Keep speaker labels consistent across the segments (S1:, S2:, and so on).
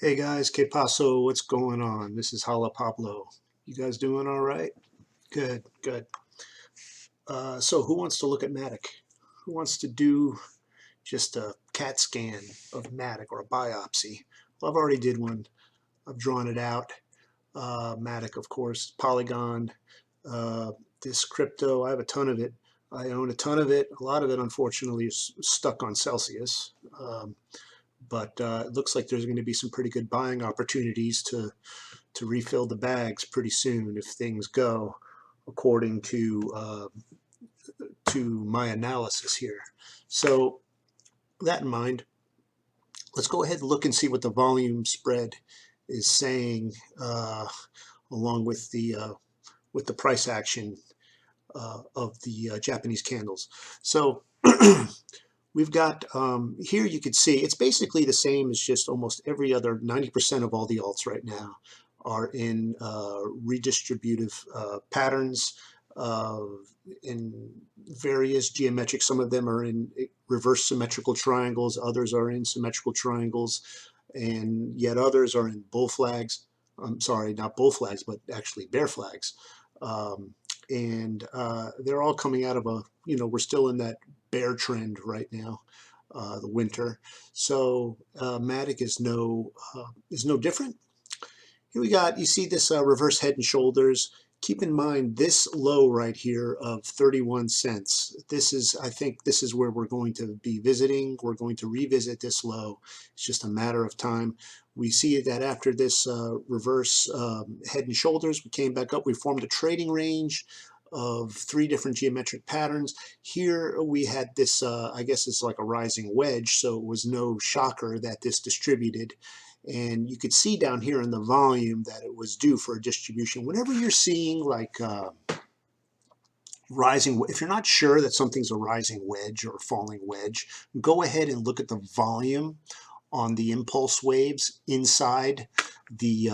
S1: Hey guys, que paso? What's going on? This is Jalapablo. You guys doing all right? Good, good. So who wants to look at MATIC? Who wants to do just a CAT scan of MATIC or a biopsy? Well, I've already did one. I've drawn it out. MATIC, of course, Polygon, uh, this crypto. I have a ton of it. I own a ton of it. A lot of it, unfortunately, is stuck on Celsius. But it looks like there's going to be some pretty good buying opportunities to refill the bags pretty soon if things go according to my analysis here. So that in mind, let's go ahead and look and see what the volume spread is saying along with the price action of the Japanese candles. So we've got here you can see it's basically the same as just almost every other 90% of all the alts right now are in redistributive patterns in various geometric. Some of them are in reverse symmetrical triangles, others are in symmetrical triangles, and yet others are in bull flags. I'm sorry, not bull flags, but actually bear flags. And they're all coming out of we're still in that bear trend right now, the winter. So MATIC is no different. Here we got, you see this reverse head and shoulders. Keep in mind this low right here of 31 cents. This is, I think this is where we're going to be visiting. We're going to revisit this low. It's just a matter of time. We see that after this reverse head and shoulders, we came back up. We formed a trading range of 3 different geometric patterns. Here we had this, I guess it's like a rising wedge, so it was no shocker that this distributed. And you could see down here in the volume that it was due for a distribution. Whenever you're seeing like rising, if you're not sure that something's a rising wedge or falling wedge, go ahead and look at the volume on the impulse waves inside the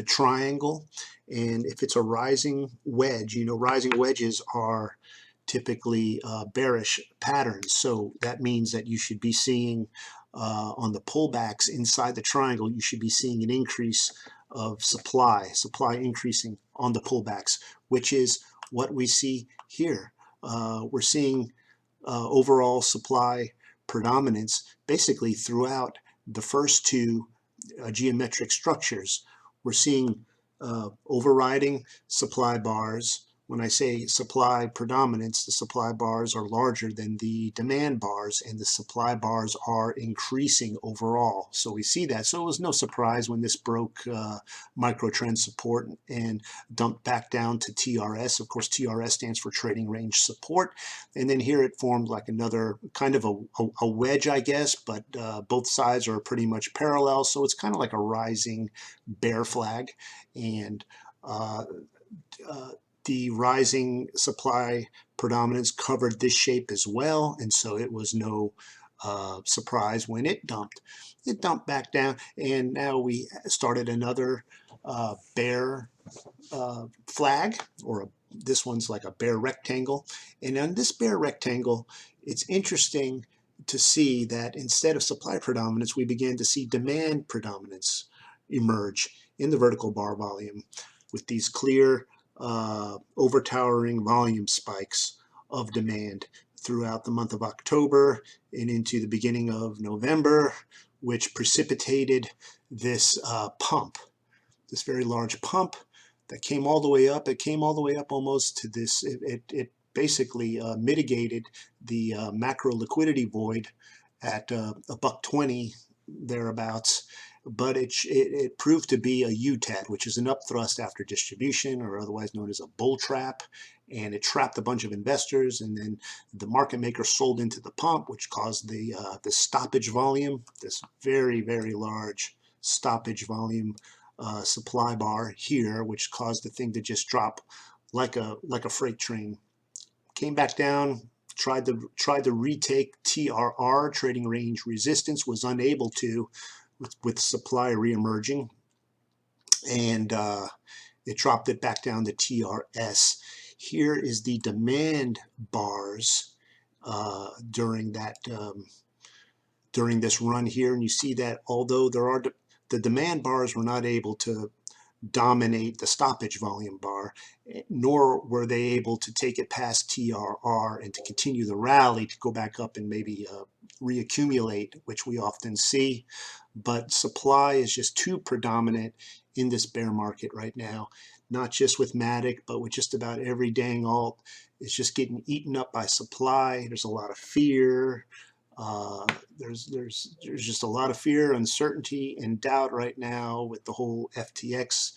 S1: triangle. And if it's a rising wedge, rising wedges are typically bearish patterns. So that means that you should be seeing on the pullbacks inside the triangle, you should be seeing an increase of supply increasing on the pullbacks, which is what we see here. We're seeing overall supply predominance basically throughout the first 2 geometric structures. We're seeing overriding supply bars. When I say supply predominance, the supply bars are larger than the demand bars, and the supply bars are increasing overall. So we see that. So it was no surprise when this broke micro trend support and dumped back down to TRS. Of course, TRS stands for trading range support. And then here it formed like another kind of a wedge, I guess, but both sides are pretty much parallel. So it's kind of like a rising bear flag. And the rising supply predominance covered this shape as well, and so it was no surprise when it dumped. It dumped back down, and now we started another bear flag, or this one's like a bear rectangle. And on this bear rectangle, it's interesting to see that instead of supply predominance, we began to see demand predominance emerge in the vertical bar volume with these clear overtowering volume spikes of demand throughout the month of October and into the beginning of November, which precipitated this pump, this very large pump that came all the way up. It came all the way up almost to this. It basically mitigated the macro liquidity void at $1.20 thereabouts, but it proved to be a UTAD, which is an upthrust after distribution, or otherwise known as a bull trap, and it trapped a bunch of investors, and then the market maker sold into the pump, which caused the stoppage volume, this very, very large stoppage volume supply bar here, which caused the thing to just drop like a freight train. Came back down, tried to retake TRR, trading range resistance, was unable to with supply reemerging, and it dropped it back down to TRS. Here is the demand bars during that during this run here, and you see that although there are the demand bars were not able to dominate the stoppage volume bar, nor were they able to take it past TRR and to continue the rally to go back up and maybe reaccumulate, which we often see. But supply is just too predominant in this bear market right now, not just with MATIC, but with just about every dang alt. It's just getting eaten up by supply. There's a lot of fear. There's just a lot of fear, uncertainty, and doubt right now with the whole FTX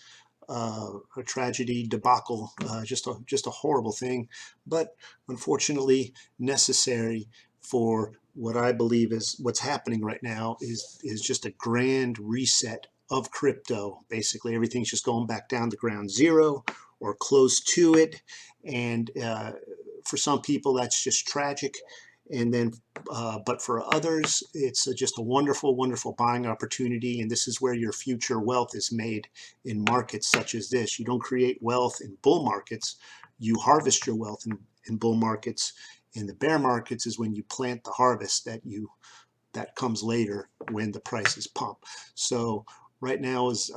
S1: a tragedy debacle, just a horrible thing, but unfortunately necessary for what I believe is what's happening right now is just a grand reset of crypto. Basically, everything's just going back down to ground zero or close to it, and for some people that's just tragic. And then, but for others, it's just a wonderful, wonderful buying opportunity. And this is where your future wealth is made in markets such as this. You don't create wealth in bull markets. You harvest your wealth in bull markets. In the bear markets is when you plant the harvest that comes later when the prices pump. So right now is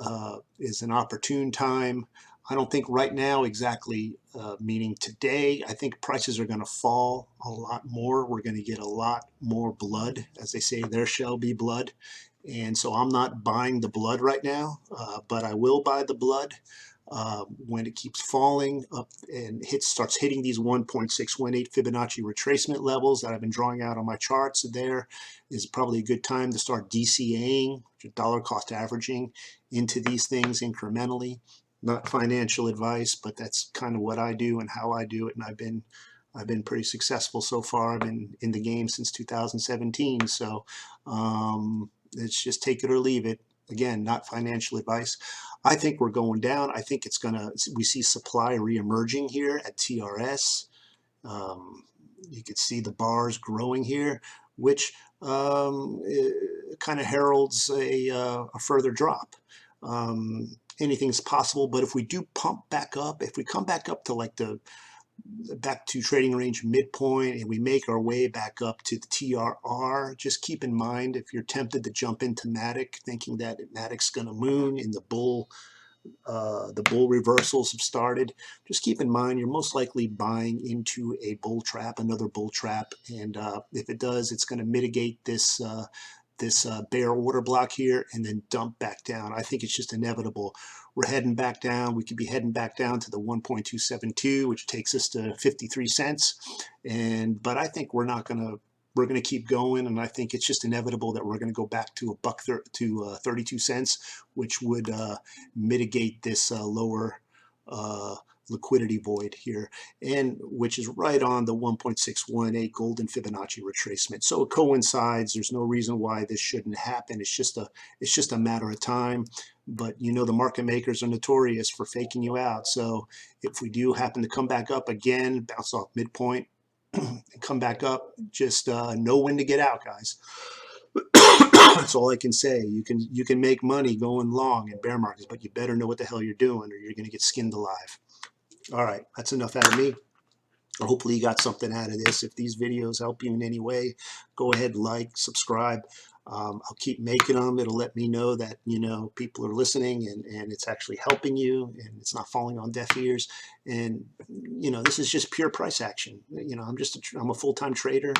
S1: an opportune time. I don't think right now exactly, meaning today, I think prices are going to fall a lot more. We're going to get a lot more blood. As they say, there shall be blood. And so I'm not buying the blood right now, but I will buy the blood when it keeps falling up and starts hitting these 1.618 Fibonacci retracement levels that I've been drawing out on my charts. There is probably a good time to start DCAing, dollar cost averaging, into these things incrementally. Not financial advice, but that's kind of what I do and how I do it, and I've been pretty successful so far. I've been in the game since 2017, so it's just take it or leave it. Again, not financial advice. I think we're going down. I think we see supply reemerging here at TRS. You could see the bars growing here, which kind of heralds a further drop. Anything's possible, but if we do pump back up, if we come back up to like back to trading range midpoint and we make our way back up to the TRR, just keep in mind, if you're tempted to jump into MATIC thinking that MATIC's going to moon and the bull reversals have started, just keep in mind you're most likely buying into a bull trap, another bull trap, and if it does, it's going to mitigate this bear order block here and then dump back down. I think it's just inevitable. We're heading back down. We could be heading back down to the 1.272, which takes us to 53 cents. But I think we're going to keep going, and I think it's just inevitable that we're going to go back to 32 cents, which would mitigate this lower liquidity void here, and which is right on the 1.618 golden Fibonacci retracement. So it coincides. There's no reason why this shouldn't happen. It's just a matter of time. But you know, the market makers are notorious for faking you out. So if we do happen to come back up again, bounce off midpoint, and come back up, just know when to get out, guys. That's all I can say. You can make money going long in bear markets, but you better know what the hell you're doing, or you're going to get skinned alive. All right, that's enough out of me. Hopefully you got something out of this. If these videos help you in any way, go ahead, like, subscribe. I'll keep making them. It'll let me know that, you know, people are listening and it's actually helping you and it's not falling on deaf ears. And, you know, this is just pure price action. You know, I'm a full-time trader.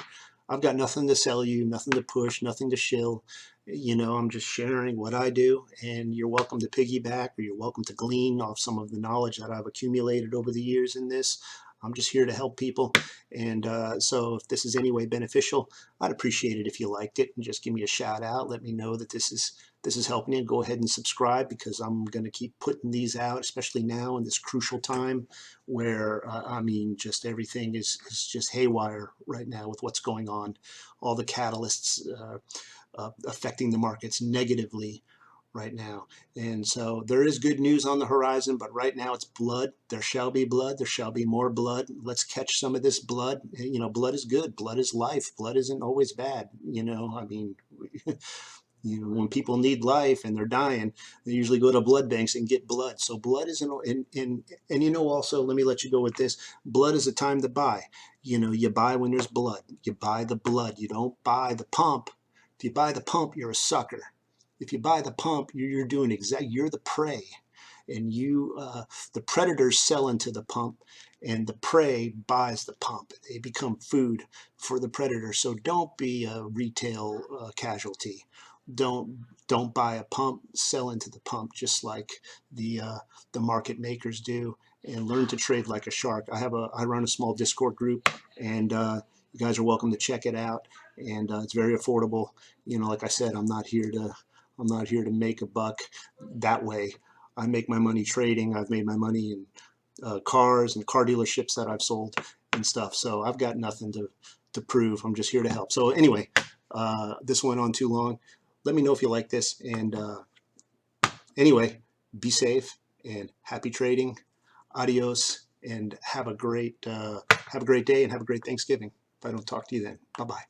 S1: I've got nothing to sell you, nothing to push, nothing to shill. You know, I'm just sharing what I do, and you're welcome to piggyback, or you're welcome to glean off some of the knowledge that I've accumulated over the years in this. I'm just here to help people, and so if this is any way beneficial, I'd appreciate it if you liked it and just give me a shout out. Let me know that this is helping you. Go ahead and subscribe, because I'm going to keep putting these out, especially now in this crucial time where I mean, just everything is just haywire right now with what's going on, all the catalysts affecting the markets negatively right now. And so there is good news on the horizon, but right now it's blood. There shall be blood. There shall be more blood. Let's catch some of this blood. You know, blood is good. Blood is life. Blood isn't always bad. You know, I mean, you know, when people need life and they're dying, they usually go to blood banks and get blood. So blood is and you know, also, let me let you go with this. Blood is a time to buy. You know, you buy when there's blood. You buy the blood. You don't buy the pump. If you buy the pump, you're a sucker. if you buy the pump, you're doing you're the prey, and the predators sell into the pump, and the prey buys the pump. They become food for the predator. So don't be a retail casualty. Don't buy a pump. Sell into the pump, just like the market makers do, and learn to trade like a shark. I run a small Discord group, and you guys are welcome to check it out. And it's very affordable. Like I said, I'm not here to make a buck that way. I make my money trading. I've made my money in cars and car dealerships that I've sold and stuff. So I've got nothing to prove. I'm just here to help. So anyway, this went on too long. Let me know if you like this. And anyway, be safe and happy trading. Adios, and have a great day, and have a great Thanksgiving. If I don't talk to you then, bye-bye.